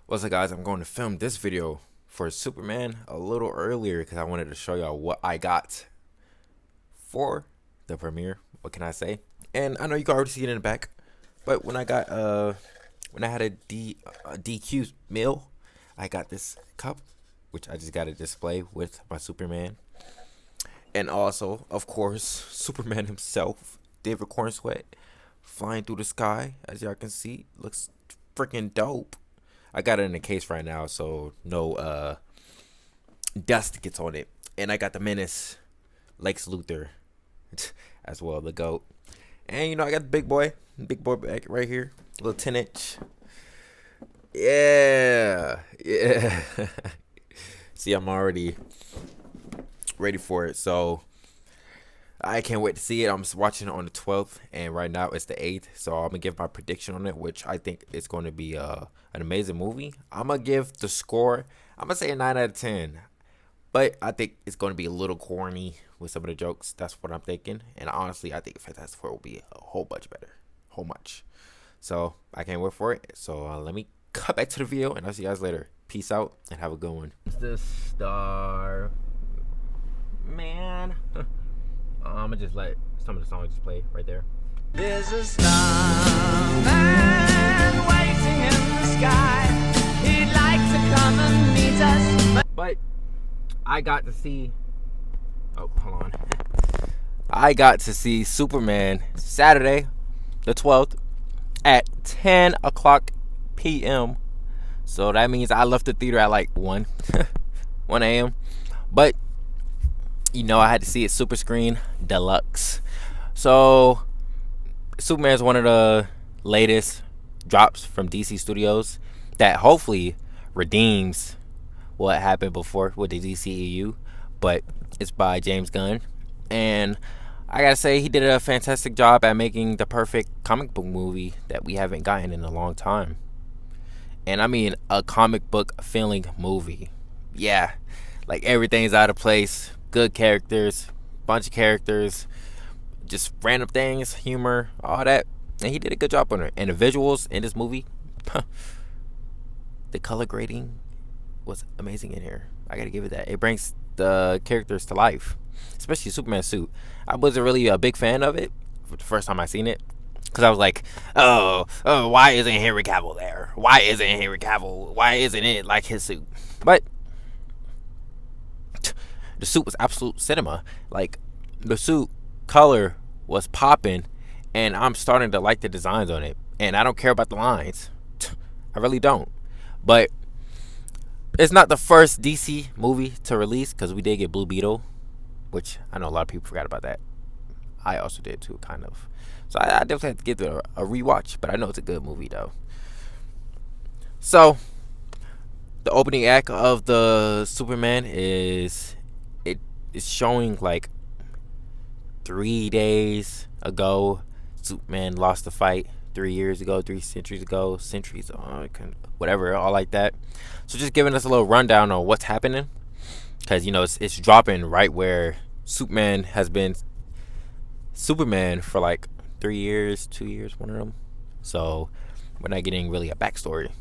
What's up, guys? I'm going to film this video for Superman a little earlier because I wanted to show y'all what I got for the premiere. What can I say? And I know you can already see it in the back, but when I had a DQ meal, I got this cup, which I just got to display with my Superman, and also, of course, Superman himself, David Corn Sweat, flying through the sky. As y'all can see, looks freaking dope. I got it in a case right now, so no dust gets on it. And I got the Menace, Lex Luthor, as well, the GOAT. And, you know, I got the big boy back right here, little 10-inch. Yeah. See, I'm already ready for it, so I can't wait to see it. I'm watching it on the 12th, and right now it's the 8th, so I'm going to give my prediction on it, which I think is going to be an amazing movie. I'm going to give the score, I'm going to say a 9 out of 10, but I think it's going to be a little corny with some of the jokes. That's what I'm thinking, and honestly, I think Fantastic Four will be a whole bunch better, So I can't wait for it, so let me cut back to the video, and I'll see you guys later. Peace out, and have a good one. It's the star, man. I'm gonna just let some of the songs just play right there. There's a starman waiting in the sky. He'd like to come and meet us. But I got to see, oh, hold on. I got to see Superman Saturday, the 12th, at 10 o'clock p.m. So that means I left the theater at like 1 a.m. But you know, I had to see it super screen deluxe. So Superman is one of the latest drops from DC Studios that hopefully redeems what happened before with the DCEU, but it's by James Gunn, and I gotta say he did a fantastic job at making the perfect comic book movie that we haven't gotten in a long time. And I mean a comic book feeling movie. Yeah, like everything's out of place. Good characters, bunch of characters, just random things, humor, all that. And he did a good job on it. And the visuals in this movie, the color grading was amazing in here. I gotta give it that. It brings the characters to life, especially Superman's suit. I wasn't really a big fan of it for the first time I seen it, because I was like, oh, why isn't Henry Cavill there? Why isn't it like his suit? But the suit was absolute cinema. Like, the suit color was popping, and I'm starting to like the designs on it. And I don't care about the lines. I really don't. But it's not the first DC movie to release, because we did get Blue Beetle, which I know a lot of people forgot about that. I also did too, kind of. So I definitely have to give it a rewatch, but I know it's a good movie though. So the opening act of the Superman is it's showing like 3 days ago Superman lost the fight, 3 years ago, 3 centuries ago, whatever, all like that. So just giving us a little rundown on what's happening, because you know it's dropping right where Superman has been Superman for like 3 years, 2 years, one of them. So we're not getting really a backstory,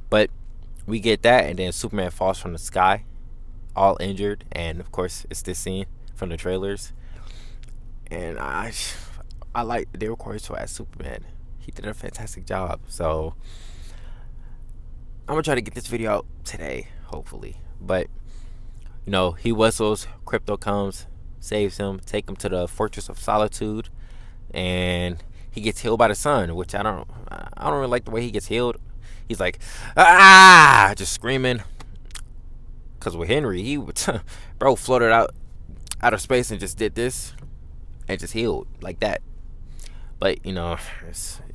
but we get that, and then Superman falls from the sky, all injured, and of course it's this scene from the trailers. And I like David Corn Sweat as Superman. He did a fantastic job. So I'm gonna try to get this video out today, hopefully. But you know, he whistles, Crypto comes, saves him, take him to the Fortress of Solitude, and he gets healed by the sun, which I don't really like the way he gets healed. He's like, just screaming. Because with Henry, he would bro floated out of space and just did this and just healed like that. But you know,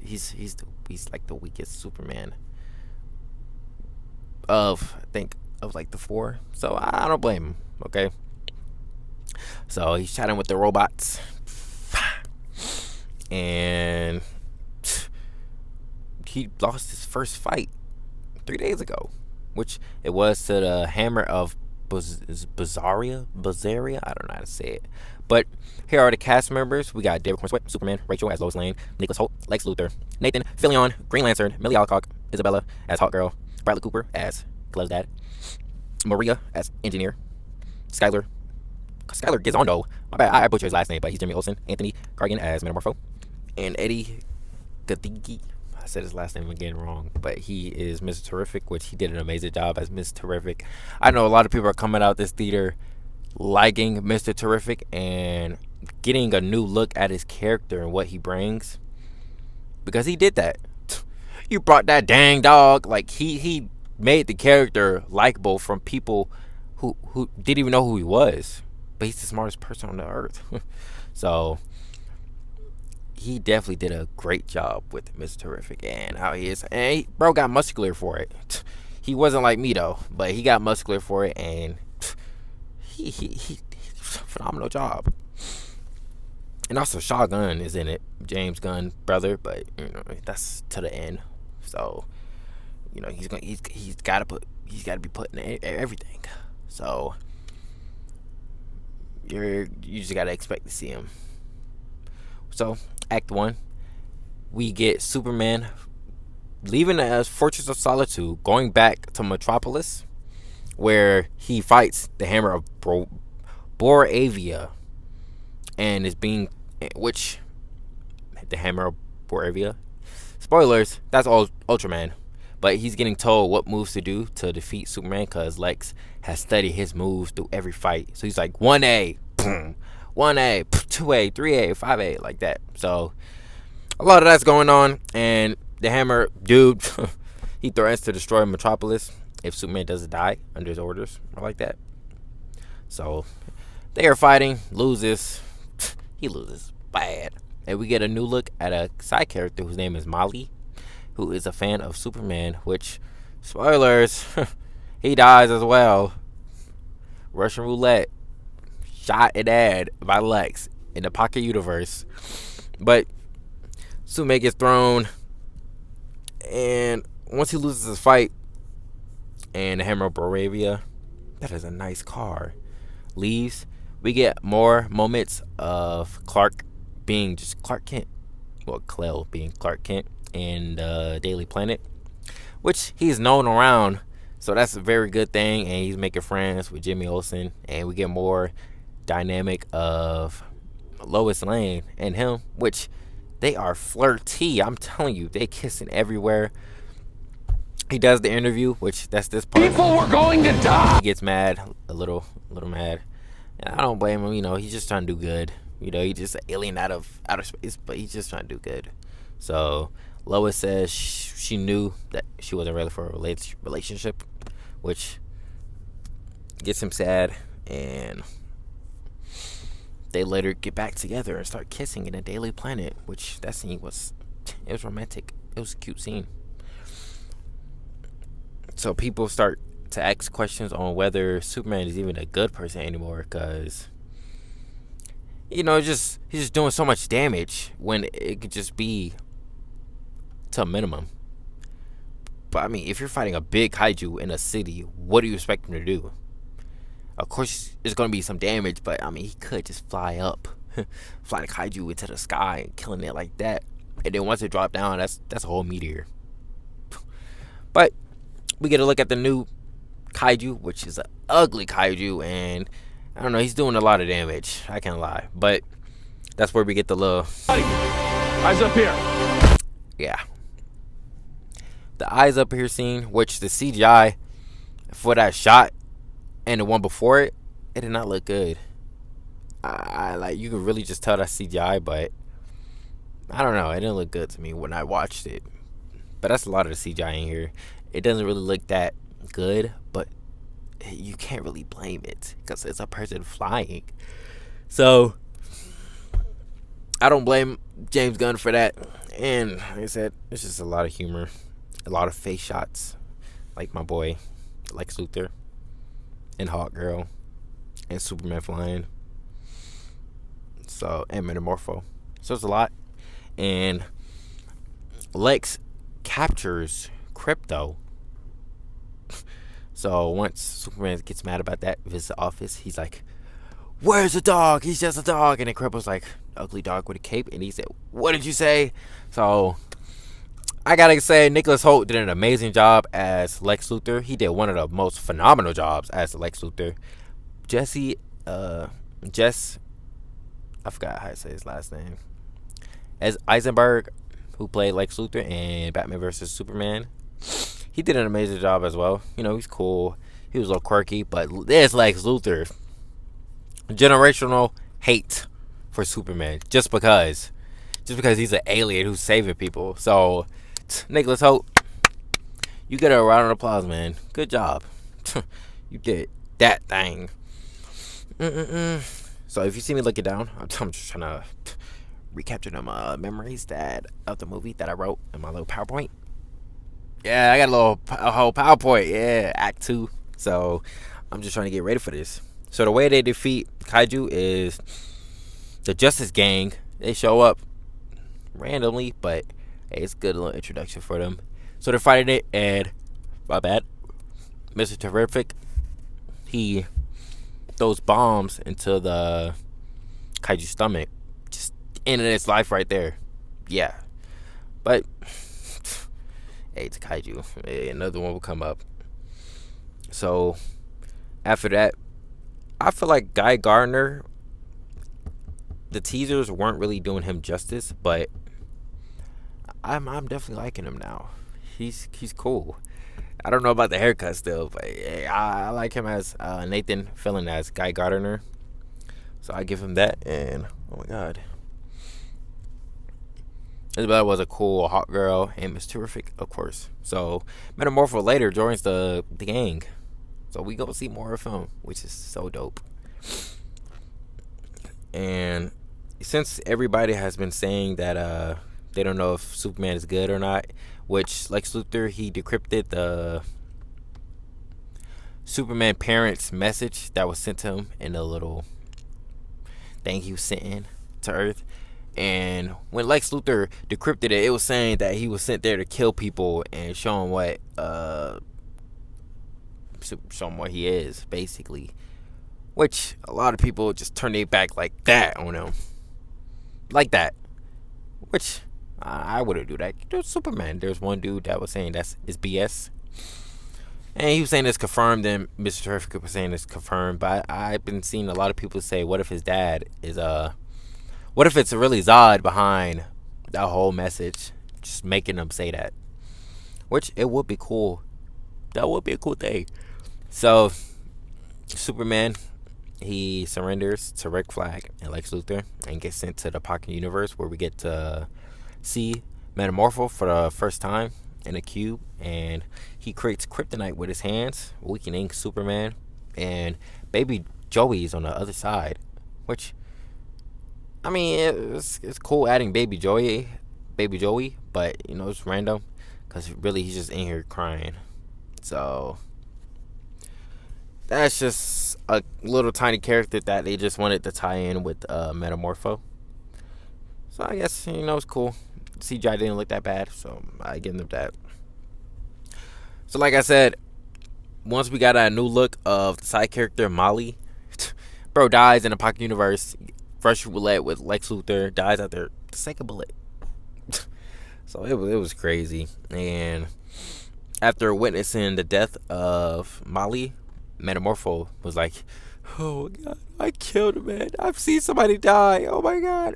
he's like the weakest Superman of like the 4. So I don't blame him. Okay. So he's chatting with the robots, and he lost his first fight 3 days ago, which it was to the hammer of Bazaria. I don't know how to say it. But here are the cast members. We got David Corn Sweat, Superman, Rachel as Lois Lane, Nicholas Hoult, Lex Luthor, Nathan Fillion, Green Lantern, Millie Alcock, Isabella as Hawkgirl, Bradley Cooper as Clev's dad. Maria as engineer. Skylar gets on though. My bad, I butchered his last name, but he's Jimmy Olsen. Anthony Cargan as Metamorpho. And Eddie Gadigi. I said his last name again wrong, but he is Mr. Terrific, which he did an amazing job as Mr. Terrific. I know a lot of people are coming out this theater liking Mr. Terrific and getting a new look at his character and what he brings, because he did that. You brought that dang dog. Like he made the character likable from people who didn't even know who he was, but he's the smartest person on the earth. So he definitely did a great job with Mr. Terrific and how he is. And bro got muscular for it. He wasn't like me though, but he got muscular for it, and he phenomenal job. And also Shaw Gunn is in it, James Gunn brother, but you know that's to the end. So you know he's got to be put in everything. So you just got to expect to see him. So Act 1, we get Superman leaving the Fortress of Solitude, going back to Metropolis, where he fights the Hammer of Boravia, and is being, which the Hammer of Boravia, spoilers, that's Ultraman, but he's getting told what moves to do to defeat Superman because Lex has studied his moves through every fight. So he's like 1A, boom, 1A, 2A, 3A, 5A, like that. So a lot of that's going on, and the Hammer dude, he threatens to destroy Metropolis if Superman doesn't die under his orders or like that. So they are fighting, loses. He loses bad. And we get a new look at a side character whose name is Molly, who is a fan of Superman, which, spoilers, he dies as well. Russian roulette, shot and ad by Lex in the Pocket Universe. But Superman gets thrown, and once he loses his fight, and the Hammer of Boravia, that is a nice car, leaves, we get more moments of Clark being just Clark Kent. Well, Kal-El being Clark Kent in the Daily Planet, which he's known around, so that's a very good thing. And he's making friends with Jimmy Olsen, and we get more dynamic of Lois Lane and him, which they are flirty. I'm telling you, they kissing everywhere. He does the interview, which that's this part. People were going to die. He gets mad, a little mad. And I don't blame him. You know, he's just trying to do good. You know, he's just an alien out of outer space, but he's just trying to do good. So Lois says she knew that she wasn't ready for a relationship, which gets him sad, and they later get back together and start kissing in a Daily Planet, which that scene was romantic. It was a cute scene. So people start to ask questions on whether Superman is even a good person anymore, because you know, he's just doing so much damage when it could just be to a minimum. But I mean, if you're fighting a big kaiju in a city, what do you expect him to do? Of course, there's going to be some damage, but I mean, he could just fly up, fly the kaiju into the sky, and killing it like that. And then once it dropped down, that's a whole meteor. But we get a look at the new kaiju, which is an ugly kaiju, and I don't know, he's doing a lot of damage. I can't lie, but that's where we get the little Eyes up here. Yeah, the eyes up here scene, which the CGI for that shot and the one before it did not look good. I like, you could really just tell that's CGI, but I don't know, it didn't look good to me when I watched it. But that's a lot of the CGI in here. It doesn't really look that good, but you can't really blame it because it's a person flying. So I don't blame James Gunn for that. And like I said, it's just a lot of humor, a lot of face shots, like my boy Lex Luthor and Hawkgirl and Superman flying. So, and Metamorpho. So it's a lot. And Lex captures Crypto. So once Superman gets mad about that, visits the office, he's like, "Where's the dog? He's just a dog." And then Crypto's like, "Ugly dog with a cape." And he said, "What did you say?" So I gotta say, Nicholas Hoult did an amazing job as Lex Luthor. He did one of the most phenomenal jobs as Lex Luthor. Jesse, Jess, I forgot how to say his last name. As Eisenberg, who played Lex Luthor in Batman vs Superman, he did an amazing job as well. You know, he's cool. He was a little quirky, but this Lex Luthor, generational hate for Superman just because he's an alien who's saving people. So, Nicholas Hoult, you get a round of applause, man. Good job. You did that thing. So if you see me looking down, I'm just trying to recapture them memories of the movie that I wrote in my little PowerPoint. Yeah, I got a whole PowerPoint. Yeah, Act 2. So I'm just trying to get ready for this. So the way they defeat Kaiju is the Justice Gang. They show up randomly, but hey, it's a good little introduction for them. So they're fighting it, and my bad, Mr. Terrific, he throws bombs into the Kaiju's stomach, just ended its life right there. Yeah, but hey, it's a Kaiju. Hey, another one will come up. So after that, I feel like Guy Gardner, the teasers weren't really doing him justice, but I'm definitely liking him now. He's cool. I don't know about the haircut still, but yeah, I like him as Nathan Fillion as Guy Gardner. So I give him that, and oh my god, Isabella was a cool hot girl, and Miss Terrific, of course. So Metamorpho later joins the gang, so we go see more of him, which is so dope. And since everybody has been saying that they don't know if Superman is good or not, which Lex Luthor, he decrypted the Superman parents' message that was sent to him in a little thing he was sent to Earth. And when Lex Luthor decrypted it, it was saying that he was sent there to kill people and show him what he is, basically. Which a lot of people just turn their back like that on him. Like that. Which I wouldn't do that. There's Superman. There's one dude that was saying it's BS. And he was saying it's confirmed, and Mr. Terrific was saying it's confirmed. But I've been seeing a lot of people say, what if his dad is what if it's really Zod behind that whole message, just making them say that? Which it would be cool. That would be a cool thing. So Superman, he surrenders to Rick Flag and Lex Luthor and gets sent to the Pocket Universe, where we get to see Metamorpho for the first time in a cube, and he creates kryptonite with his hands, weakening Superman. And Baby Joey's on the other side, which, I mean, it's cool adding Baby Joey, but you know, it's random because really he's just in here crying. So that's just a little tiny character that they just wanted to tie in with Metamorpho. So I guess, you know, it's cool. CGI didn't look that bad, so I give them that. So like I said, once we got a new look of the side character Molly, bro dies in the Pocket Universe. Russian roulette with Lex Luthor, dies after the second bullet. So it was crazy. And after witnessing the death of Molly, Metamorpho was like, oh my god, I killed a man. I've seen somebody die. Oh my god.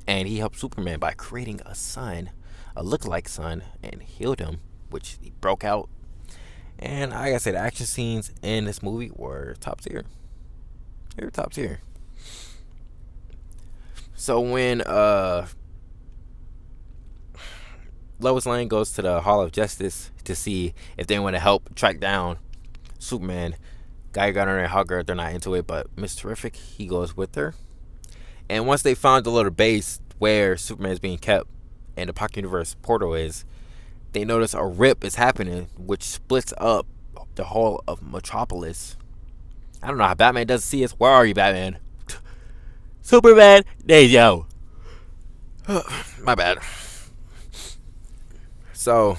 And he helped Superman by creating a son, a lookalike son, and healed him, which he broke out. And like I said, the action scenes in this movie were top tier. They were top tier. So when Lois Lane goes to the Hall of Justice to see if they want to help track down Superman, Guy Gardner and Hawkgirl, they're not into it, but Mr. Terrific, he goes with her. And once they found the little base where Superman is being kept and the Pocket Universe portal is, they notice a rip is happening, which splits up the whole of Metropolis. I don't know how Batman doesn't see us. Where are you, Batman? Superman, there you go. My bad. So,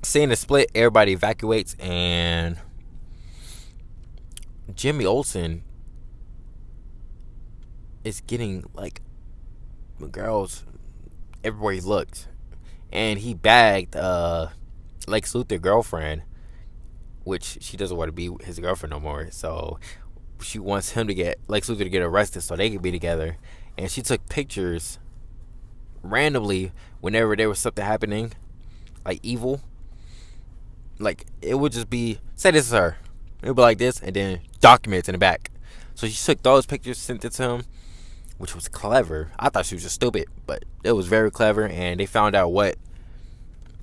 seeing the split, everybody evacuates, and Jimmy Olsen is getting like girls everywhere he looks, and he bagged Lex Luthor's girlfriend, which she doesn't want to be his girlfriend no more. So she wants him to get Lex Luthor to get arrested so they can be together. And she took pictures randomly whenever there was something happening, like evil. Like it would just be, say this is her. It would be like this, and then documents in the back. So she took those pictures, sent it to him, which was clever. I thought she was just stupid, but it was very clever. And they found out what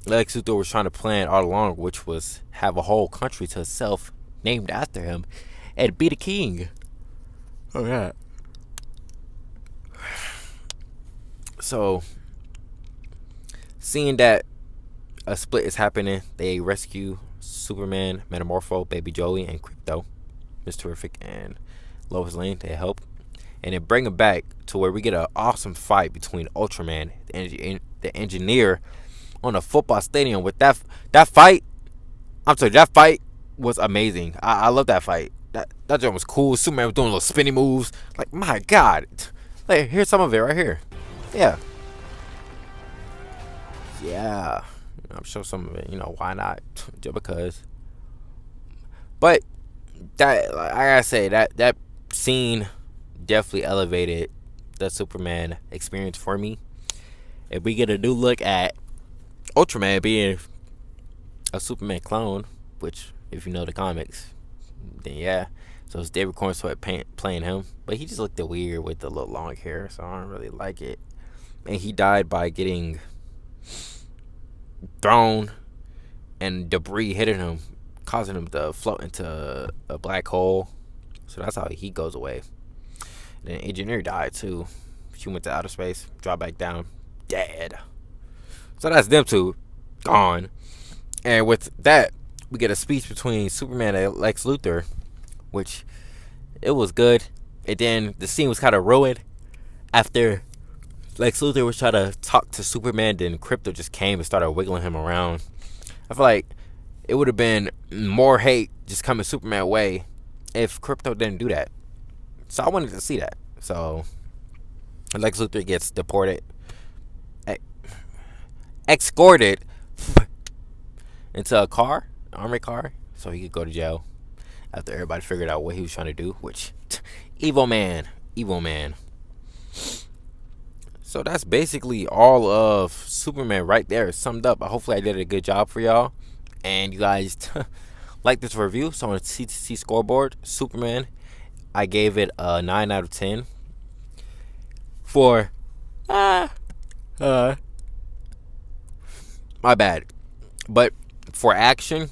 Lex Luthor was trying to plan all along, which was have a whole country to itself named after him and be the king. Oh yeah. So seeing that a split is happening, they rescue Superman, Metamorpho, Baby Joey, and Crypto, Mr. Terrific, and Lois Lane. They help, and then bring him back to where we get an awesome fight between Ultraman and the engineer on a football stadium. With that fight, I'm sorry, that fight was amazing. I love that fight. That joint was cool. Superman was doing little spinny moves. Like, my God. Like, here's some of it right here. Yeah. Yeah. I'm sure some of it, why not? Just because. But that, like I gotta say, that scene definitely elevated the Superman experience for me. If we get a new look at Ultraman being a Superman clone, which, if you know the comics, then yeah. So it's David Cornsweet playing him, but he just looked weird with the little long hair, so I don't really like it. And he died by getting thrown and debris hitting him, causing him to float into a black hole. So that's how he goes away. And then Engineer died too. She went to outer space, dropped back down, dead. So that's them two gone. And with that, we get a speech between Superman and Lex Luthor, which it was good. And then the scene was kind of ruined after Lex Luthor was trying to talk to Superman. Then Krypto just came and started wiggling him around. I feel like it would have been more hate just coming Superman way if Krypto didn't do that. So I wanted to see that. So Lex Luthor gets deported, escorted into a car, an armored car, so he could go to jail after everybody figured out what he was trying to do, which evil man. So that's basically all of Superman right there summed up. Hopefully I did a good job for y'all, and you guys like this review. So on the CTC scoreboard, Superman, I gave it a 9 out of 10 for my bad, but for action,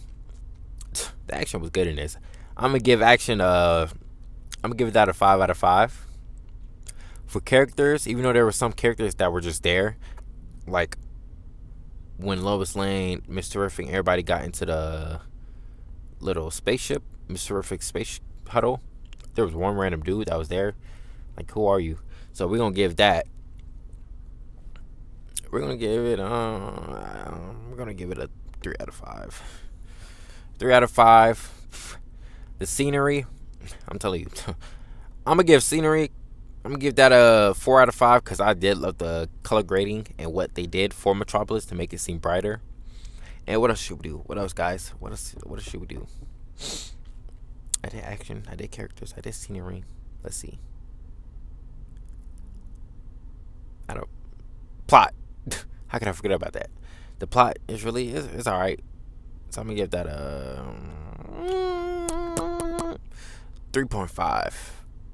the action was good in this. I'm gonna give action I'm gonna give it that a 5 out of 5. For characters, even though there were some characters that were just there, like when Lois Lane, Mr. Terrific, everybody got into the little spaceship, Mr. Terrific space huddle, there was one random dude that was there. Like, who are you? So we're gonna give that. We're gonna give it a 3 out of 5. 3 out of 5. The scenery, I'm telling you, I'm gonna give that a 4 out of 5 because I did love the color grading and what they did for Metropolis to make it seem brighter. And what else should we do? What else, guys? What else should we do? I did action, I did characters, I did scenery. Let's see. Plot. How can I forget about that? The plot is really it's all right. So I'm gonna give that a 3.5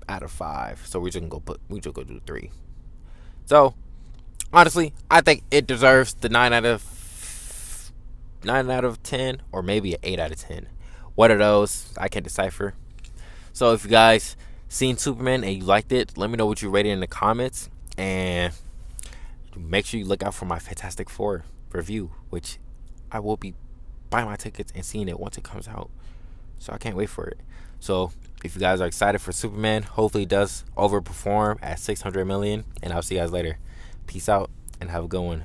out of 5. So we just gonna do 3. So honestly, I think it deserves the 9 out of 10, or maybe an 8 out of 10. What are those? I can't decipher. So if you guys seen Superman and you liked it, let me know what you rated in the comments, and make sure you look out for my Fantastic Four review, which I will be buying my tickets and seeing it once it comes out. So I can't wait for it. So if you guys are excited for Superman, hopefully it does overperform at 600 million, and I'll see you guys later. Peace out and have a good one.